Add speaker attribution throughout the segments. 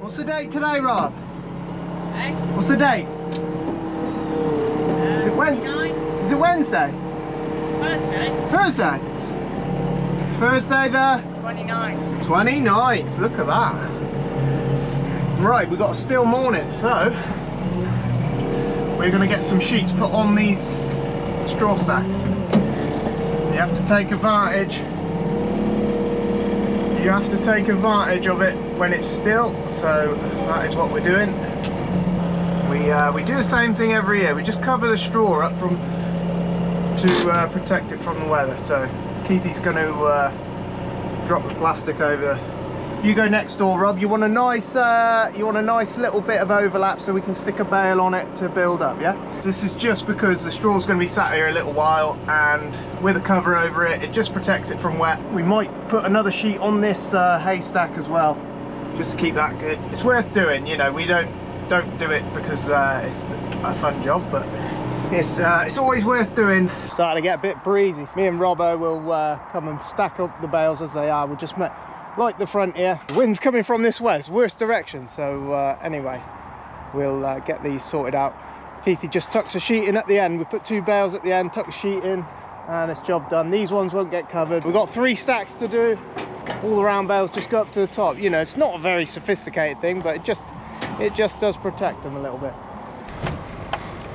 Speaker 1: What's the date today, Rob?
Speaker 2: Hey?
Speaker 1: What's the date? Is it Is it Wednesday?
Speaker 2: Thursday.
Speaker 1: Thursday? Thursday the
Speaker 2: 29th.
Speaker 1: 29th. Look at that. Right, we've got a still morning, so we're going to get some sheets put on these straw stacks. You have to take advantage. You have to take advantage of it when it's still, so that is what we're doing. We do the same thing every year. We just cover the straw up to protect it from the weather. So Keithy's going to drop the plastic over. You go next door, Rob. You want a nice little bit of overlap so we can stick a bale on it to build up, yeah? This is just because the straw's going to be sat here a little while, and with a cover over it, it just protects it from wet. We might put another sheet on this haystack as well, just to keep that good. It's worth doing, you know. We don't do it because it's a fun job, but it's always worth doing. Starting to get a bit breezy. Me and Robbo will come and stack up the bales as they are. We'll just like the front here. The wind's coming from this way, it's worst direction, so anyway, we'll get these sorted out. Keithy just tucks a sheet in at the end. We put 2 bales at the end, tuck a sheet in, and it's job done. These ones won't get covered. We've got 3 stacks to do. All the round bales just go up to the top. You know, it's not a very sophisticated thing, but it just does protect them a little bit.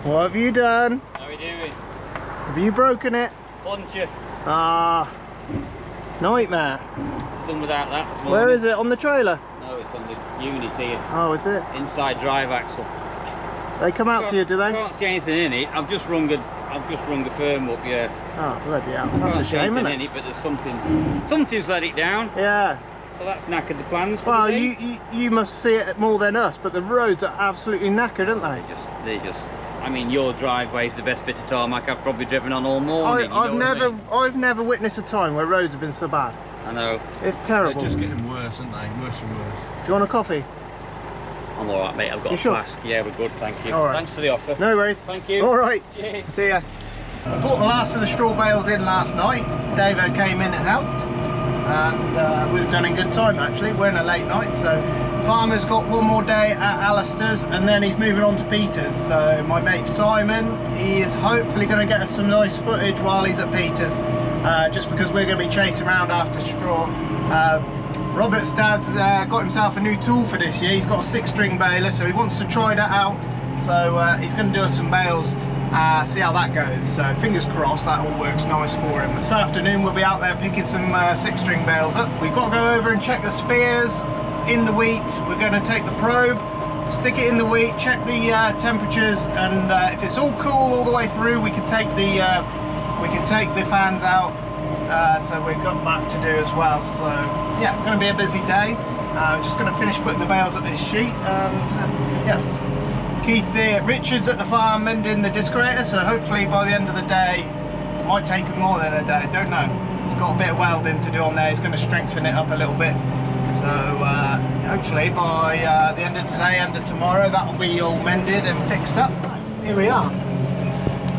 Speaker 1: What have you done?
Speaker 2: How are we doing?
Speaker 1: Have you broken it?
Speaker 2: Punch you.
Speaker 1: Ah, nightmare.
Speaker 2: Done without that this morning.
Speaker 1: Where is it? On the trailer?
Speaker 2: No, it's on the unit here.
Speaker 1: Oh, is it?
Speaker 2: Inside drive axle.
Speaker 1: They come out to you, do they?
Speaker 2: I can't see anything in it. I've just rung a firm up, yeah.
Speaker 1: Oh, bloody hell. That's a shame, isn't it?
Speaker 2: In it, but there's something's let it down.
Speaker 1: Yeah.
Speaker 2: So that's knackered the plans for
Speaker 1: well,
Speaker 2: the day.
Speaker 1: you must see it more than us, but the roads are absolutely knackered, aren't they?
Speaker 2: They just. I mean, your driveway's the best bit of tarmac I've probably driven on all morning.
Speaker 1: I've never witnessed a time where roads have been so bad.
Speaker 2: I know.
Speaker 1: It's terrible.
Speaker 3: They're just getting worse, aren't they? Worse and worse.
Speaker 1: Do you want a coffee?
Speaker 2: I'm alright, mate. I've got a flask. Yeah, we're good, thank you.
Speaker 1: All right.
Speaker 2: Thanks for the offer.
Speaker 1: No worries.
Speaker 2: Thank you.
Speaker 1: All right.
Speaker 2: Cheers.
Speaker 1: See ya. I brought the last of the straw bales in last night. Davo came in and helped, and we've done in good time actually. We're in a late night, so farmer's got one more day at Alistair's, and then he's moving on to Peter's. So my mate Simon, he is hopefully going to get us some nice footage while he's at Peter's, just because we're going to be chasing around after straw. Robert's dad's got himself a new tool for this year. He's got a 6-string baler, so he wants to try that out. So he's going to do us some bales, see how that goes. So fingers crossed that all works nice for him. This afternoon we'll be out there picking some 6-string bales up. We've got to go over and check the spears in the wheat. We're going to take the probe, stick it in the wheat, check the temperatures, and if it's all cool all the way through, we can take the fans out. So we've got that to do as well. So yeah, going to be a busy day. Just going to finish putting the bales up this sheet, and yes, Richard's at the farm mending the discorator, so hopefully by the end of the day, it might take him more than a day, don't know. He's got a bit of welding to do on there. He's going to strengthen it up a little bit. So hopefully by the end of today, end of tomorrow, that will be all mended and fixed up. Here we are,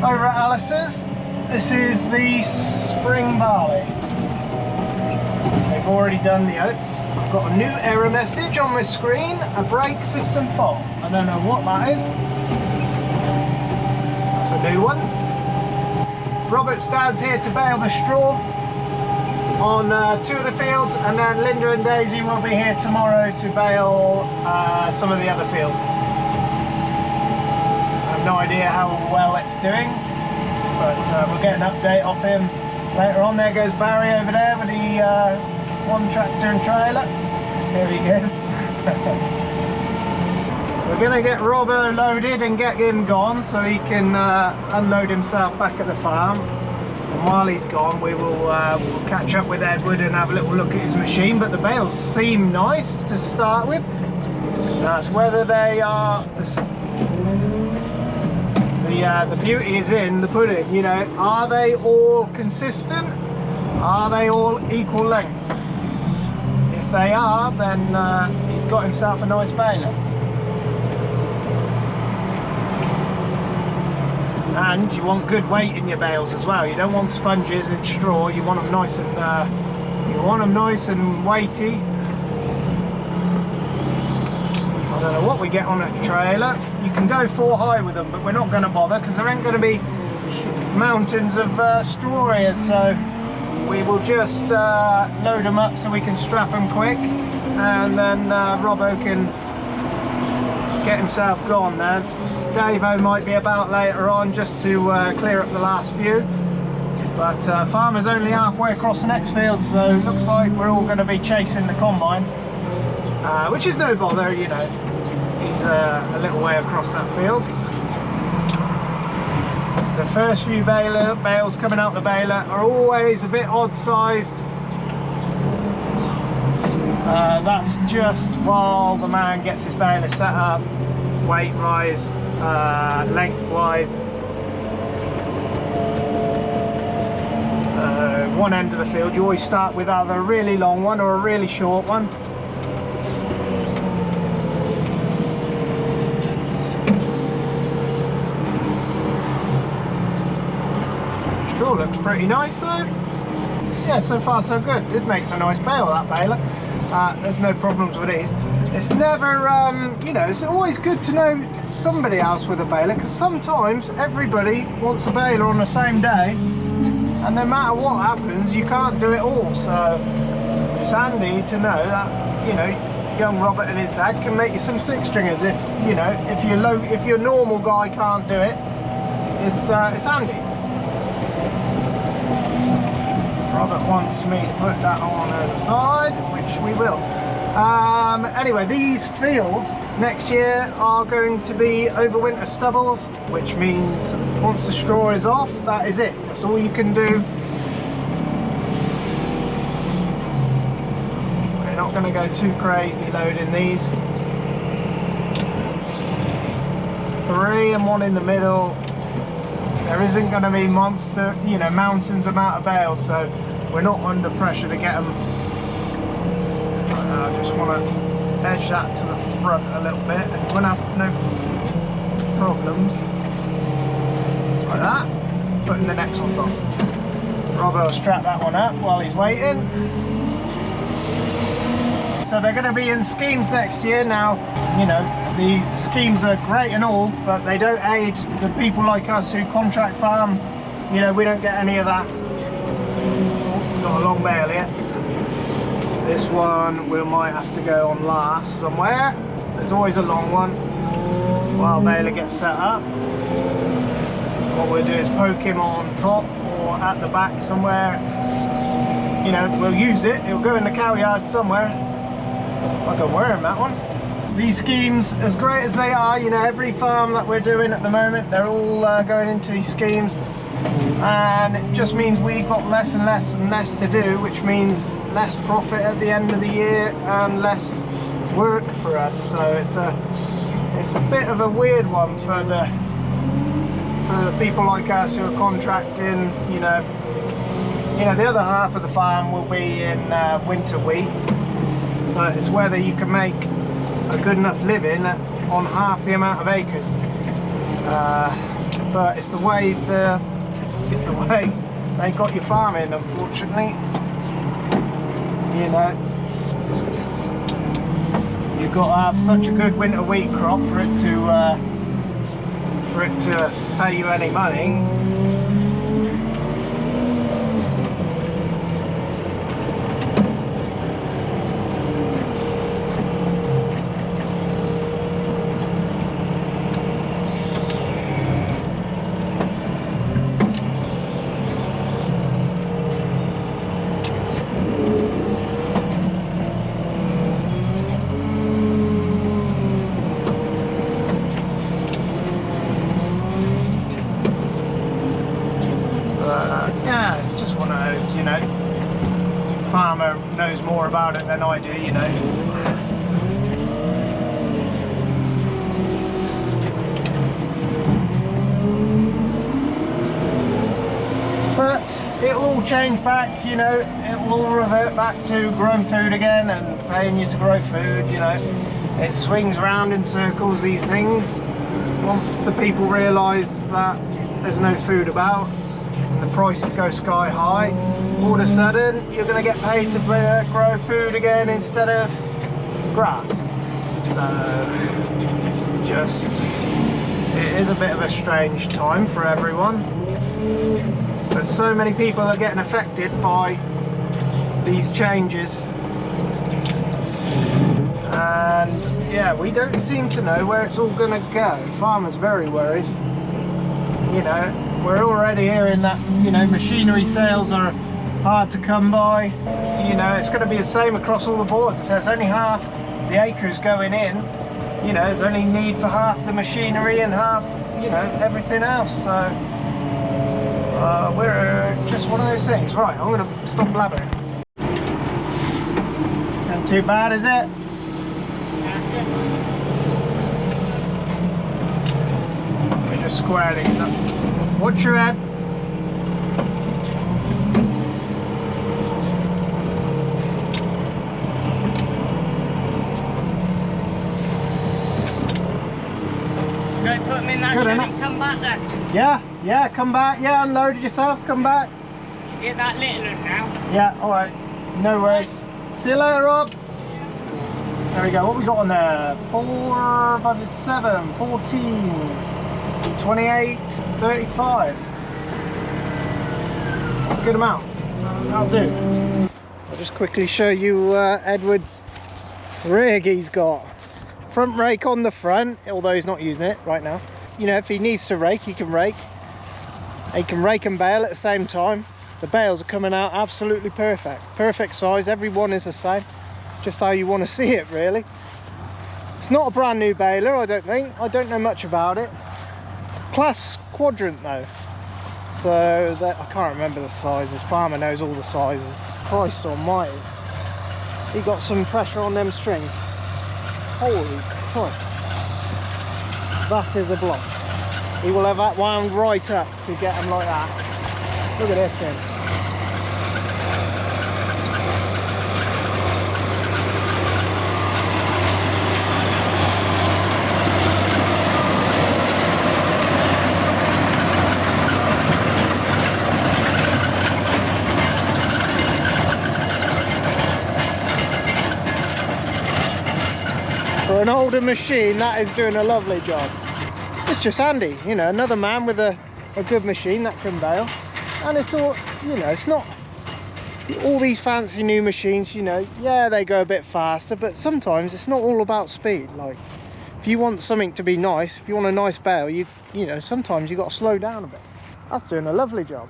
Speaker 1: over at Alistair's. This is the spring barley. They've already done the oats. I've got a new error message on my screen, a brake system fault. I don't know what that is. That's a new one. Robert's dad's here to bale the straw on 2 of the fields, and then Linda and Daisy will be here tomorrow to bale some of the other fields. I have no idea how well it's doing, but we'll get an update off him later on. There goes Barry over there with the one tractor and trailer. There he goes. We're going to get Robbo loaded and get him gone so he can unload himself back at the farm. And while he's gone, we will we'll catch up with Edward and have a little look at his machine. But the bales seem nice to start with. That's whether they are... The beauty is in the pudding, you know. Are they all consistent? Are they all equal length? If they are, then he's got himself a nice baler. And you want good weight in your bales as well. You don't want sponges and straw. You want them nice and weighty. don't know what we get on a trailer. You can go 4 high with them, but we're not going to bother because there ain't going to be mountains of straw here, so we will just load them up so we can strap them quick, and then Robbo can get himself gone then. Davo might be about later on just to clear up the last few, but Farmer's only halfway across the next field, so looks like we're all going to be chasing the combine, which is no bother, you know. He's a little way across that field. The first few bales coming out the baler are always a bit odd sized. That's just while the man gets his baler set up, weight rise, lengthwise. So one end of the field you always start with either a really long one or a really short one. Straw looks pretty nice though. Yeah, so far so good. It makes a nice bale, that baler. There's no problems with these. It's never, you know, it's always good to know somebody else with a baler, because sometimes everybody wants a baler on the same day, and no matter what happens, you can't do it all. So it's handy to know that, you know, young Robert and his dad can make you some 6-stringers if, you know, if your normal guy can't do it. It's handy. Robert wants me to put that on the side, which we will. Anyway, these fields next year are going to be overwinter stubbles, which means once the straw is off, that is it. That's all you can do. We're not going to go too crazy loading these. 3 and 1 in the middle. There isn't going to be monster, you know, mountains amount of bales, so we're not under pressure to get them. I just want to edge that to the front a little bit, and we'll have no problems like that. Putting the next ones on. Robbo will strap that one up while he's waiting. So they're going to be in schemes next year. Now, you know, these schemes are great and all, but they don't aid the people like us who contract farm. You know, we don't get any of that. Got a long bale here. This one we might have to go on last somewhere. There's always a long one while baler gets set up. What we'll do is poke him on top or at the back somewhere. You know, we'll use it. It'll go in the cow yard somewhere. Like a worm, that one. These schemes, as great as they are, you know, every farm that we're doing at the moment, they're all going into these schemes, and it just means we've got less and less and less to do, which means less profit at the end of the year and less work for us. So it's a bit of a weird one for the people like us who are contracting. You know, the other half of the farm will be in winter wheat, but it's whether you can make a good enough living on half the amount of acres. But it's the way they got you farming, unfortunately. You know, you've got to have such a good winter wheat crop for it to pay you any money. Yeah, it's just one of those, you know, farmer knows more about it than I do, you know. But it'll all change back, you know, it'll all revert back to growing food again and paying you to grow food, you know. It swings round in circles, these things. Once the people realise that there's no food about, the prices go sky high, all of a sudden you're going to get paid to grow food again instead of grass. So it's just, it is a bit of a strange time for everyone. There's so many people are getting affected by these changes, and yeah, we don't seem to know where it's all gonna go. Farmers very worried. You know, we're already hearing that, you know, machinery sales are hard to come by. You know, it's going to be the same across all the boards. If there's only half the acres going in, you know, there's only need for half the machinery and half, you know, everything else. So we're just one of those things. Right, I'm going to stop blabbering. It's not too bad, is it? Let me just square these up. Watch your head.
Speaker 2: Go put them in that shed and come back then.
Speaker 1: Yeah, come back. Yeah, unload it yourself, come back.
Speaker 2: Is it that little one now?
Speaker 1: Yeah, alright. No worries. See you later, Rob. There we go. What we got on there? 4, 5, 7, 14. 28, 35. That's a good amount. That'll do. I'll just quickly show you Edward's rig he's got. Front rake on the front, although he's not using it right now. You know, if he needs to rake, he can rake. He can rake and bale at the same time. The bales are coming out absolutely perfect. Perfect size, every one is the same. Just how you want to see it, really. It's not a brand new baler, I don't think. I don't know much about it. Class quadrant though, so that I can't remember the sizes. Farmer knows all the sizes. Christ almighty, he got some pressure on them strings. Holy Christ, that is a block. He will have that wound right up to get them like that. Look at this thing. For an older machine, that is doing a lovely job. It's just handy, you know, another man with a good machine that can bale. And it's all, you know, it's not all these fancy new machines, you know, yeah, they go a bit faster, but sometimes it's not all about speed. Like, if you want something to be nice, if you want a nice bale, you know, sometimes you got to slow down a bit. That's doing a lovely job.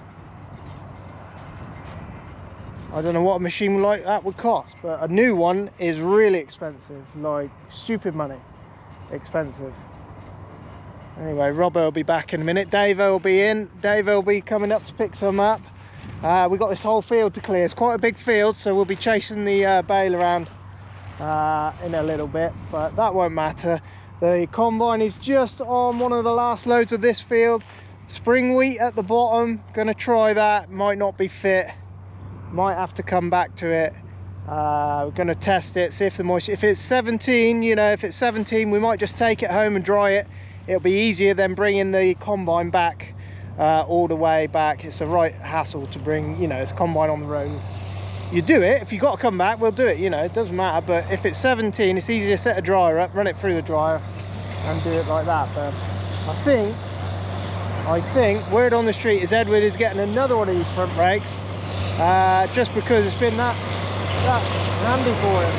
Speaker 1: I don't know what a machine like that would cost, but a new one is really expensive, like stupid money expensive. Anyway, Robbo will be back in a minute. Dave will be in. Dave will be coming up to pick some up. We've got this whole field to clear. It's quite a big field, so we'll be chasing the bale around in a little bit, but that won't matter. The combine is just on one of the last loads of this field. Spring wheat at the bottom, gonna try that. Might not be fit, might have to come back to it. We're going to test it, see if the moisture, if it's 17, you know, if it's 17, we might just take it home and dry it. It'll be easier than bringing the combine back all the way back. It's a right hassle to bring, you know, it's combine on the road. You do it, if you've got to come back, we'll do it, you know, it doesn't matter. But if it's 17, it's easier to set a dryer up, run it through the dryer and do it like that. But I think word on the street is Edward is getting another one of these front rakes, just because it's been that handy for him.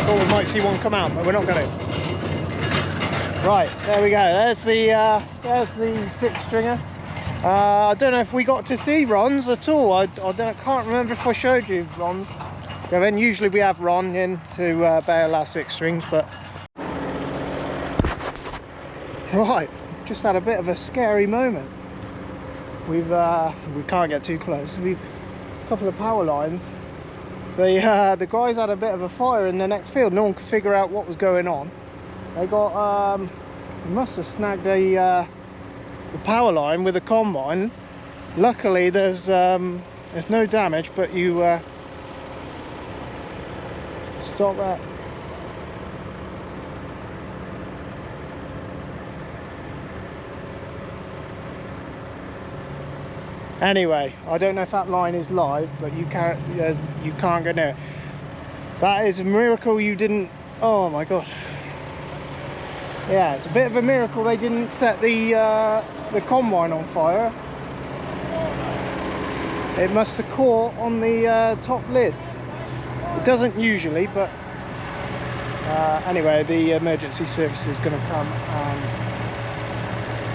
Speaker 1: Thought we might see one come out, but we're not going to. Right, there we go. There's the 6-stringer. I don't know if we got to see Ron's at all. I can't remember if I showed you Ron's. Yeah, then usually we have Ron in to bail our 6 strings, but right, just had a bit of a scary moment. We can't get too close. We've a couple of power lines. The guys had a bit of a fire in the next field. No one could figure out what was going on. They got must have snagged the power line with a combine. Luckily there's no damage, but you stop that. Anyway, I don't know if that line is live, but you can't go near it. That is a miracle you didn't. Oh my god. Yeah, it's a bit of a miracle they didn't set the combine on fire. It must have caught on the top lids. It doesn't usually, but anyway, the emergency service is going to come and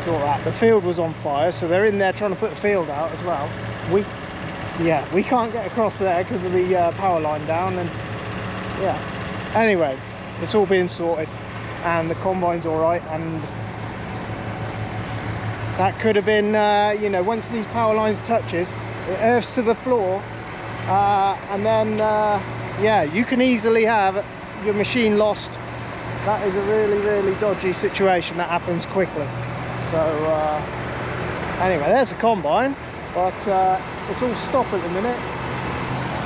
Speaker 1: sort that. The field was on fire, so they're in there trying to put the field out as well. We can't get across there because of the power line down, and yeah. Anyway, it's all being sorted, and the combine's all right, and that could have been, you know, once these power lines touches, it earths to the floor, and then yeah, you can easily have your machine lost. That is a really dodgy situation that happens quickly. So anyway, there's the combine, but it's all stop at the minute.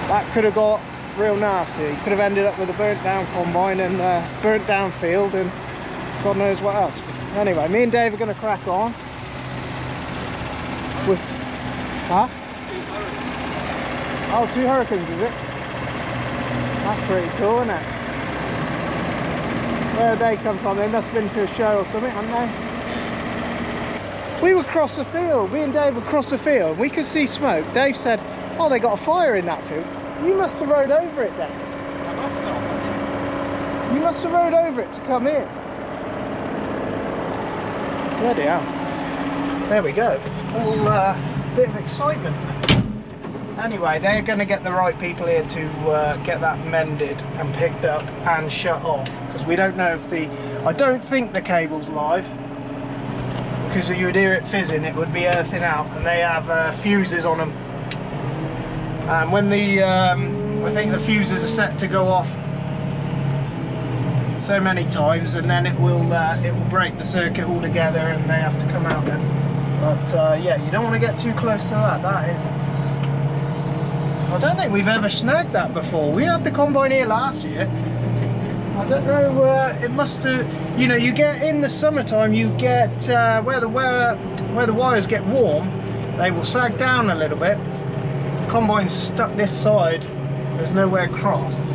Speaker 1: That could have got real nasty. You could have ended up with a burnt down combine and burnt down field and God knows what else. Anyway, me and Dave are going to crack on. Huh? Oh, 2 hurricanes, is it? That's pretty cool, isn't it? Where did they come from? They must have been to a show or something, hadn't they? We were across the field. Me and Dave were across the field. We could see smoke. Dave said, oh, they got a fire in that field. You must have rode over it, Dave.
Speaker 3: I must not.
Speaker 1: You must have rode over it to come in. Bloody hell. There we go. All bit of excitement. Anyway, they're going to get the right people here to get that mended and picked up and shut off, because we don't know if I don't think the cable's live, because you would hear it fizzing, it would be earthing out, and they have fuses on them, and when I think the fuses are set to go off so many times, and then it will break the circuit altogether and they have to come out then. But yeah, you don't want to get too close to that. That is, I don't think we've ever snagged that before. We had the combine here last year. I don't know, it must have, you know, you get in the summertime, you get where the wires get warm, they will sag down a little bit. The combine's stuck this side, there's nowhere across.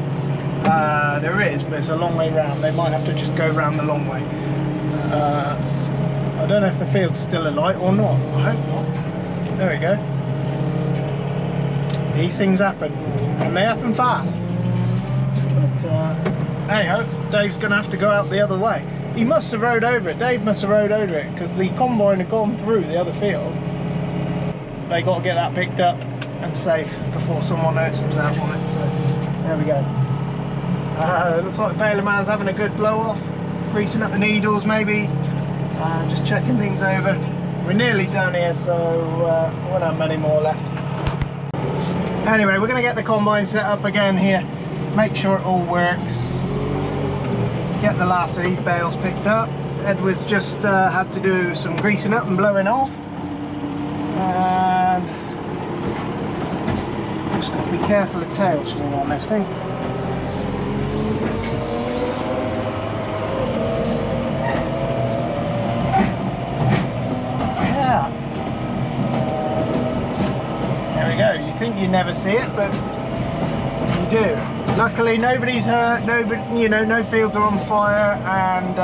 Speaker 1: There is, but it's a long way round. They might have to just go round the long way. I don't know if the field's still alight or not. I hope not. There we go. These things happen, and they happen fast. But anyhow, Dave's going to have to go out the other way. He must have rode over it. Dave must have rode over it, because the combine had gone through the other field. They got to get that picked up and safe before someone hurts themselves on it. So there we go. Looks like the baler man's having a good blow off, greasing up the needles maybe, just checking things over. We're nearly done here, so we won't have many more left. Anyway, we're going to get the combine set up again here, make sure it all works, get the last of these bales picked up. Edward's just had to do some greasing up and blowing off, and just got to be careful of tail swing on this thing. You think you never see it, but you do. Luckily nobody's hurt, nobody, you know, no fields are on fire, and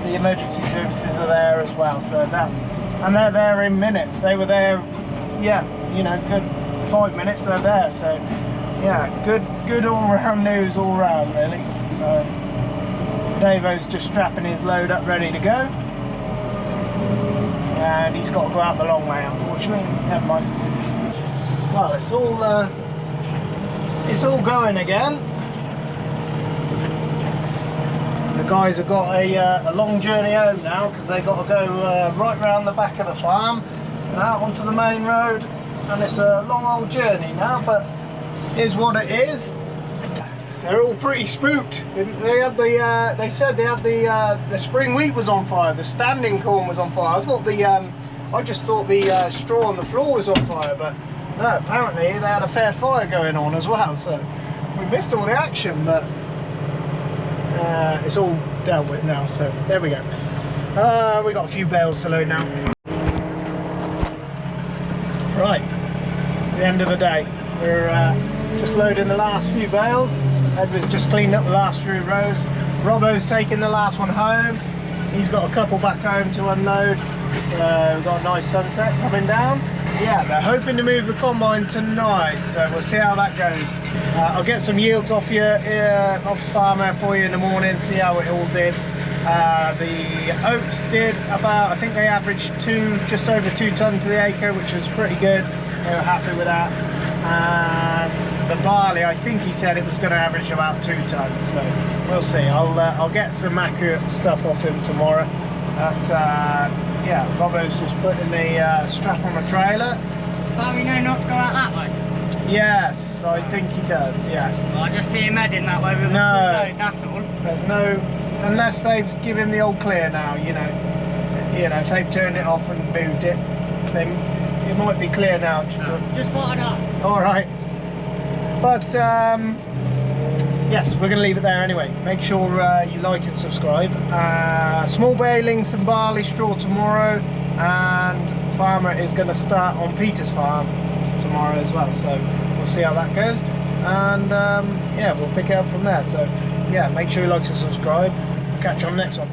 Speaker 1: the emergency services are there as well, so and they're there in minutes. They were there, yeah, you know, good 5 minutes they're there, so yeah, good all round news all round really. So Davo's just strapping his load up ready to go, and he's got to go out the long way unfortunately. Never mind. Well, it's all going again. The guys have got a long journey home now, because they've got to go right round the back of the farm and out onto the main road, and it's a long old journey now, but is what it is. They're all pretty spooked. They had they said they had the spring wheat was on fire, the standing corn was on fire. I just thought the straw on the floor was on fire, but no, apparently they had a fair fire going on as well, so we missed all the action, but it's all dealt with now, so there we go. We got a few bales to load now. Right, it's the end of the day. We're just loading the last few bales. Edward's just cleaned up the last few rows. Robbo's taking the last one home. He's got a couple back home to unload. So we've got a nice sunset coming down. Yeah, they're hoping to move the combine tonight, so we'll see how that goes. I'll get some yields off farmer for you in the morning, see how it all did. The oats did about, I think they averaged just over 2 tonnes to the acre, which was pretty good. They were happy with that. And the barley, I think he said it was going to average about 2 tonnes, so we'll see. I'll get some accurate stuff off him tomorrow. Yeah, Robbo's just putting the strap on the trailer.
Speaker 4: But we know not to go out that way.
Speaker 1: Yes, I think he does, yes.
Speaker 4: Well, I just see him heading that way with a full load, that's all.
Speaker 1: There's no, unless they've given him the all clear now, you know, if they've turned it off and moved it, then it might be clear now.
Speaker 4: Just what I'd ask.
Speaker 1: Alright, but yes, we're going to leave it there anyway. Make sure you like and subscribe. Small baling, some barley straw tomorrow, and farmer is going to start on Peter's farm tomorrow as well, so we'll see how that goes, and yeah, we'll pick it up from there. So yeah, make sure you like and subscribe. Catch you on the next one.